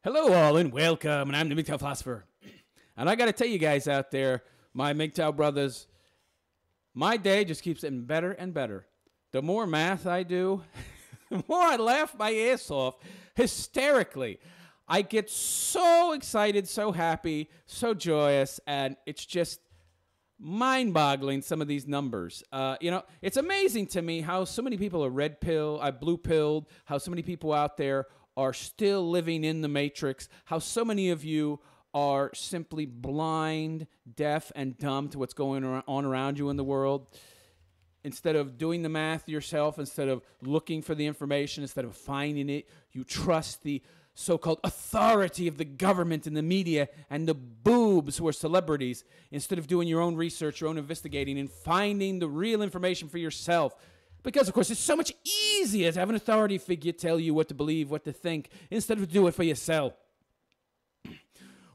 Hello all and welcome, and I'm the MGTOW philosopher. And I got to tell you guys out there, my MGTOW brothers, my day just keeps getting better and better. The more math I do, the more I laugh my ass off hysterically. I get so excited, so happy, so joyous, and it's just mind-boggling, some of these numbers. It's amazing to me how so many people are blue-pilled, how so many people out there are still living in the matrix, how so many of you are simply blind, deaf, and dumb to what's going on around you in the world. Instead of doing the math yourself, instead of looking for the information, instead of finding it, you trust the so-called authority of the government and the media and the boobs who are celebrities, instead of doing your own research, your own investigating, and finding the real information for yourself. Because, of course, it's so much easier to have an authority figure tell you what to believe, what to think, instead of do it for yourself.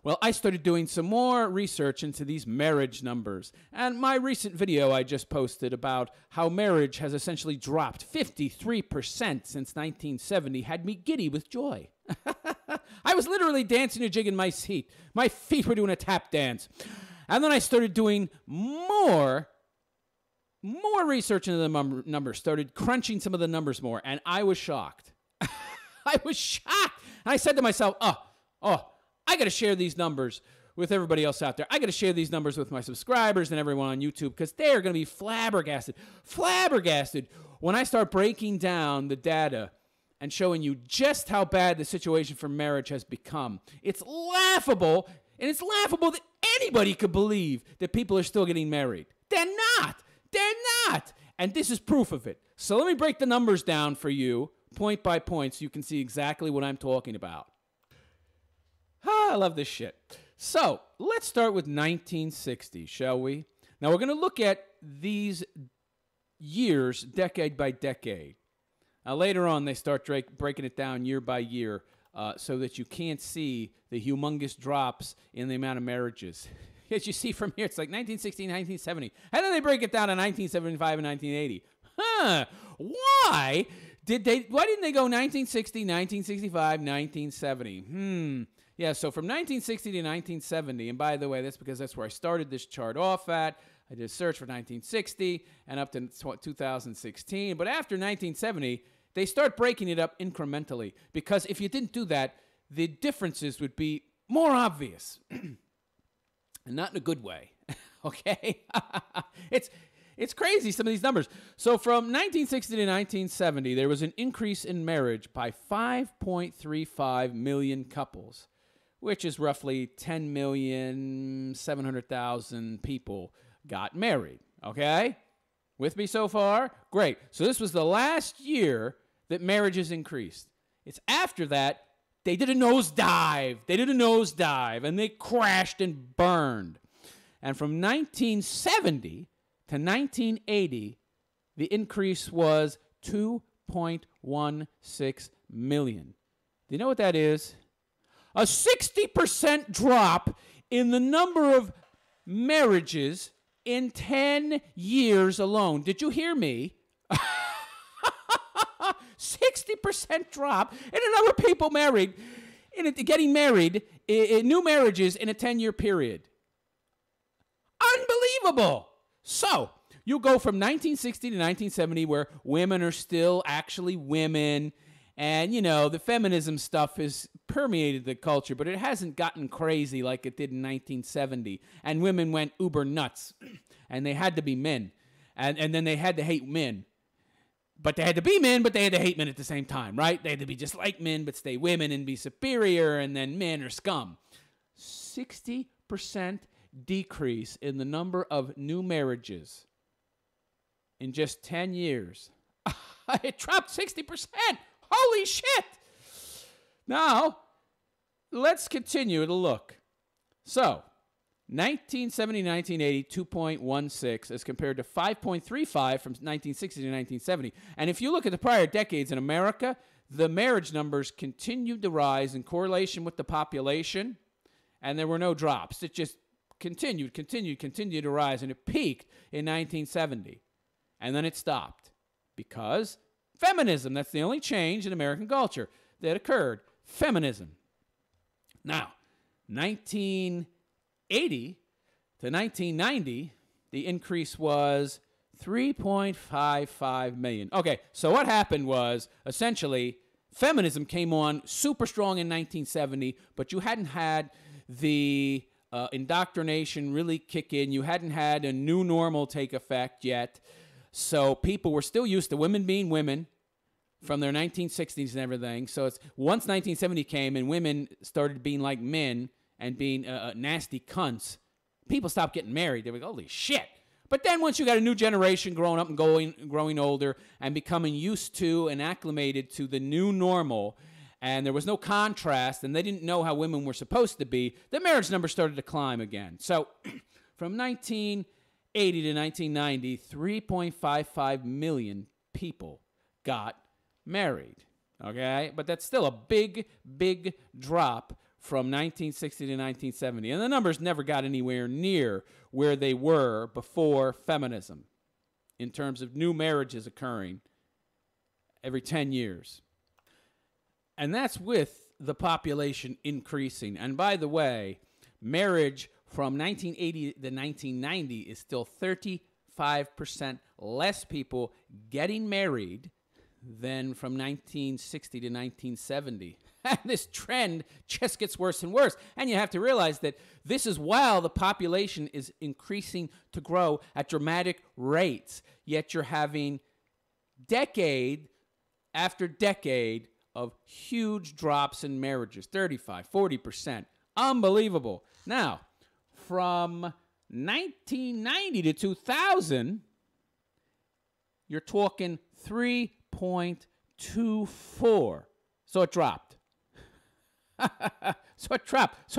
Well, I started doing some more research into these marriage numbers. And my recent video I just posted about how marriage has essentially dropped 53% since 1970 had me giddy with joy. I was literally dancing a jig in my seat. My feet were doing a tap dance. And then I started doing more research into the numbers, started crunching some of the numbers more, and I was shocked. I was shocked. And I said to myself, I got to share these numbers with everybody else out there. I got to share these numbers with my subscribers and everyone on YouTube because they're going to be flabbergasted when I start breaking down the data and showing you just how bad the situation for marriage has become. It's laughable, and it's laughable that anybody could believe that people are still getting married. They're not. They're not. And this is proof of it. So let me break the numbers down for you, point by point, so you can see exactly what I'm talking about. I love this shit. So let's start with 1960, shall we? Now we're going to look at these years, decade by decade. Now later on, they start breaking it down year by year so that you can't see the humongous drops in the amount of marriages. As you see from here, it's like 1960, 1970. And then they break it down to 1975 and 1980. Why didn't they go 1960, 1965, 1970? Yeah, so from 1960 to 1970, and by the way, that's because that's where I started this chart off at. I did a search for 1960 and up to 2016. But after 1970, they start breaking it up incrementally because if you didn't do that, the differences would be more obvious. And not in a good way, okay? It's crazy, some of these numbers. So from 1960 to 1970, there was an increase in marriage by 5.35 million couples, which is roughly 10,700,000 people got married, okay? With me so far? Great. So this was the last year that marriages increased. It's after that they did a nosedive. And they crashed and burned. And from 1970 to 1980, the increase was 2.16 million. Do you know what that is? A 60% drop in the number of marriages in 10 years alone. Did you hear me? 60% drop in the number of people getting married, in new marriages in a 10-year period. Unbelievable. So you go from 1960 to 1970 where women are still actually women, and, the feminism stuff has permeated the culture, but it hasn't gotten crazy like it did in 1970. And women went uber nuts, and they had to be men, and then they had to hate men. But they had to be men, but they had to hate men at the same time, right? They had to be just like men, but stay women and be superior, and then men are scum. 60% decrease in the number of new marriages in just 10 years. It dropped 60%. Holy shit! Now, let's continue to look. So, 1970 to 1980, 2.16 as compared to 5.35 from 1960 to 1970. And if you look at the prior decades in America, the marriage numbers continued to rise in correlation with the population, and there were no drops. It just continued to rise, and it peaked in 1970. And then it stopped because feminism, that's the only change in American culture that occurred. Feminism. Now, 1980 to 1990, the increase was 3.55 million. Okay, so what happened was, essentially, feminism came on super strong in 1970, but you hadn't had the indoctrination really kick in. You hadn't had a new normal take effect yet. So people were still used to women being women from their 1960s and everything. So it's once 1970 came and women started being like men and being nasty cunts, people stopped getting married. They were like, holy shit. But then once you got a new generation growing up and growing older and becoming used to and acclimated to the new normal, and there was no contrast, and they didn't know how women were supposed to be, the marriage numbers started to climb again. So from 1980 to 1990, 3.55 million people got married. Okay? But that's still a big, big drop from 1960 to 1970. And the numbers never got anywhere near where they were before feminism in terms of new marriages occurring every 10 years. And that's with the population increasing. And by the way, marriage from 1980 to 1990 is still 35% less people getting married than from 1960 to 1970. And this trend just gets worse and worse. And you have to realize that this is while the population is increasing to grow at dramatic rates. Yet you're having decade after decade of huge drops in marriages, 35, 40%. Unbelievable. Now, from 1990 to 2000, you're talking 3.24. So it dropped. So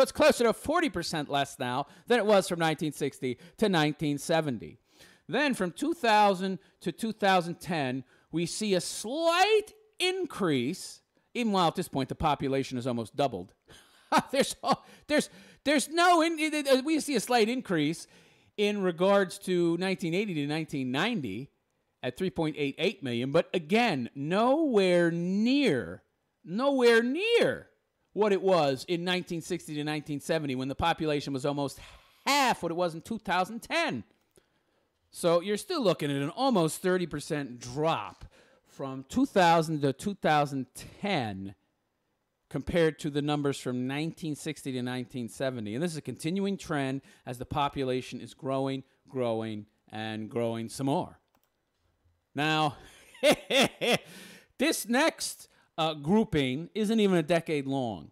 it's closer to 40% less now than it was from 1960 to 1970. Then from 2000 to 2010, we see a slight increase, even while at this point the population has almost doubled. We see a slight increase in regards to 1980 to 1990 at 3.88 million, but again, nowhere near what it was in 1960 to 1970 when the population was almost half what it was in 2010. So you're still looking at an almost 30% drop from 2000 to 2010 compared to the numbers from 1960 to 1970. And this is a continuing trend as the population is growing, and growing some more. Now, this next grouping isn't even a decade long.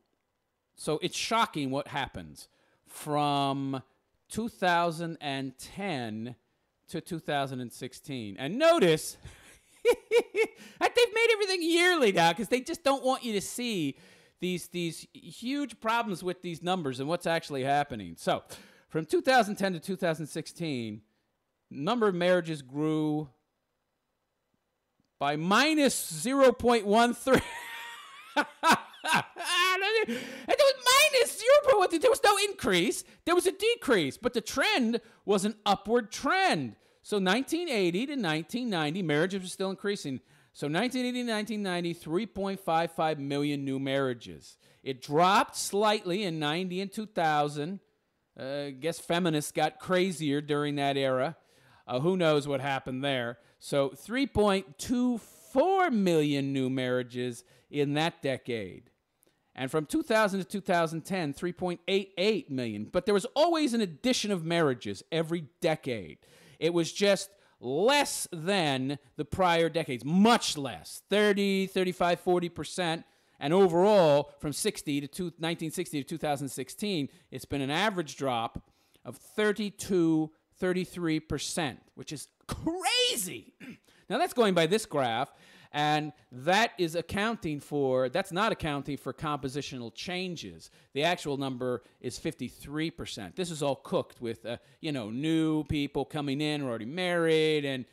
So it's shocking what happens from 2010 to 2016. And notice that they've made everything yearly now because they just don't want you to see these huge problems with these numbers and what's actually happening. So from 2010 to 2016, number of marriages grew by minus 0.13. It was minus 0.13. There was no increase. There was a decrease. But the trend was an upward trend. So 1980 to 1990, marriages were still increasing. So 1980 to 1990, 3.55 million new marriages. It dropped slightly in 90 and 2000. I guess feminists got crazier during that era. Who knows what happened there. So 3.24 million new marriages in that decade. And from 2000 to 2010, 3.88 million. But there was always an addition of marriages every decade. It was just less than the prior decades, much less, 30, 35, 40%. And overall, from 1960 to 2016, it's been an average drop of 32, 33%, which is crazy. Now, that's going by this graph, and that's not accounting for compositional changes. The actual number is 53%. This is all cooked with, new people coming in, already married, and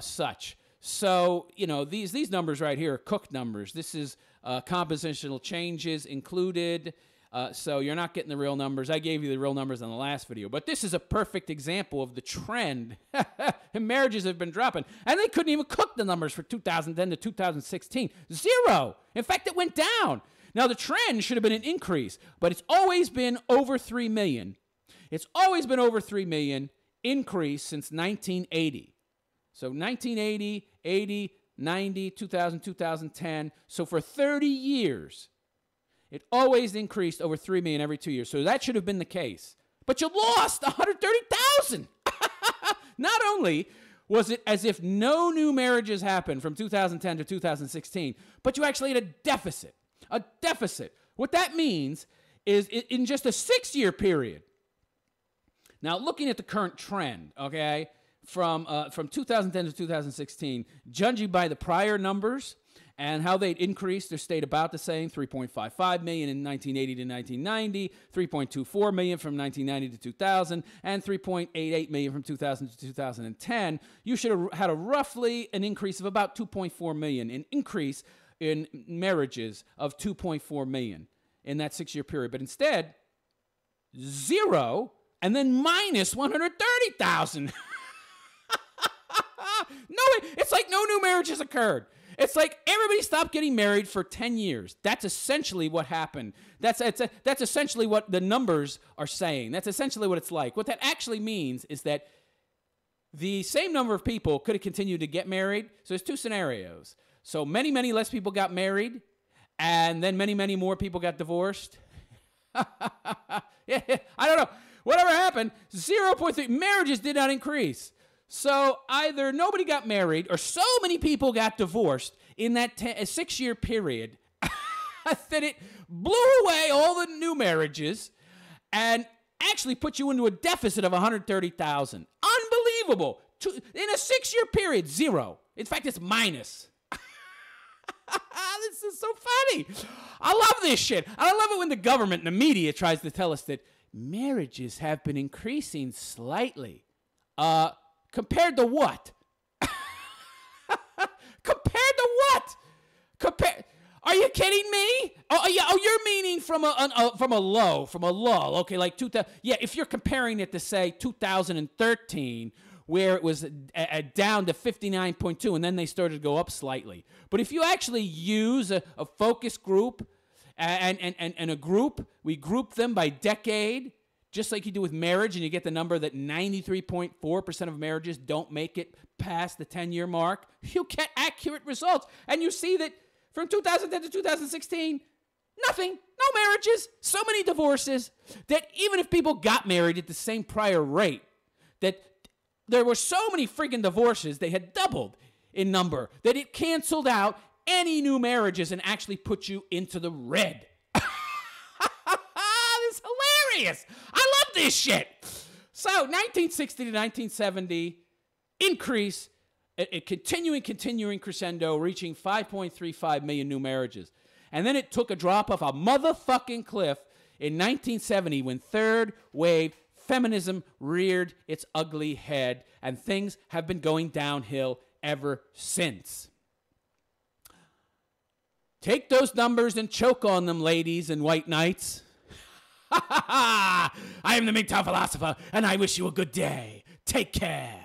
such. So, these numbers right here are cooked numbers. This is compositional changes included. So you're not getting the real numbers. I gave you the real numbers on the last video. But this is a perfect example of the trend. And marriages have been dropping. And they couldn't even cook the numbers for 2010 to 2016. Zero. In fact, it went down. Now, the trend should have been an increase, but it's always been over 3 million. It's always been over 3 million increase since 1980. So 1980, 80, 90, 2000, 2010. So for 30 years, it always increased over 3 million every 2 years. So that should have been the case. But you lost 130,000. Not only was it as if no new marriages happened from 2010 to 2016, but you actually had a deficit. A deficit. What that means is in just a 6-year period. Now, looking at the current trend, okay, from 2010 to 2016, judging by the prior numbers and how they'd increased or stayed about the same, 3.55 million in 1980 to 1990, 3.24 million from 1990 to 2000, and 3.88 million from 2000 to 2010, you should have had roughly an increase of about 2.4 million, an increase in marriages of 2.4 million in that 6-year period. But instead, 0 and then minus 130,000. No, it's like no new marriages occurred. It's like everybody stopped getting married for 10 years. That's essentially what happened. That's essentially what the numbers are saying. That's essentially what it's like. What that actually means is that the same number of people could have continued to get married. So there's two scenarios. So many, many less people got married, and then many, many more people got divorced. Yeah, I don't know. Whatever happened, 0.3 marriages did not increase. So either nobody got married or so many people got divorced in that 6-year period that it blew away all the new marriages and actually put you into a deficit of 130,000. Unbelievable. In a 6-year period, 0. In fact, it's minus. This is so funny. I love this shit. I love it when the government and the media tries to tell us that marriages have been increasing slightly. Compared to what? Compared to what? Are you kidding me? Oh, yeah. Oh, you're meaning from a lull. Okay, like 2000. Yeah, if you're comparing it to say 2013, where it was down to 59.2, and then they started to go up slightly. But if you actually use a focus group and a group, we group them by decade, just like you do with marriage, and you get the number that 93.4% of marriages don't make it past the 10-year mark, you get accurate results. And you see that from 2010 to 2016, nothing, no marriages, so many divorces, that even if people got married at the same prior rate, that there were so many freaking divorces, they had doubled in number, that it canceled out any new marriages and actually put you into the red. This is hilarious. I love this shit. So 1960 to 1970, increase, a continuing crescendo, reaching 5.35 million new marriages. And then it took a drop off a motherfucking cliff in 1970 when third wave feminism reared its ugly head, and things have been going downhill ever since. Take those numbers and choke on them, ladies and white knights. I am the MGTOW philosopher, and I wish you a good day. Take care.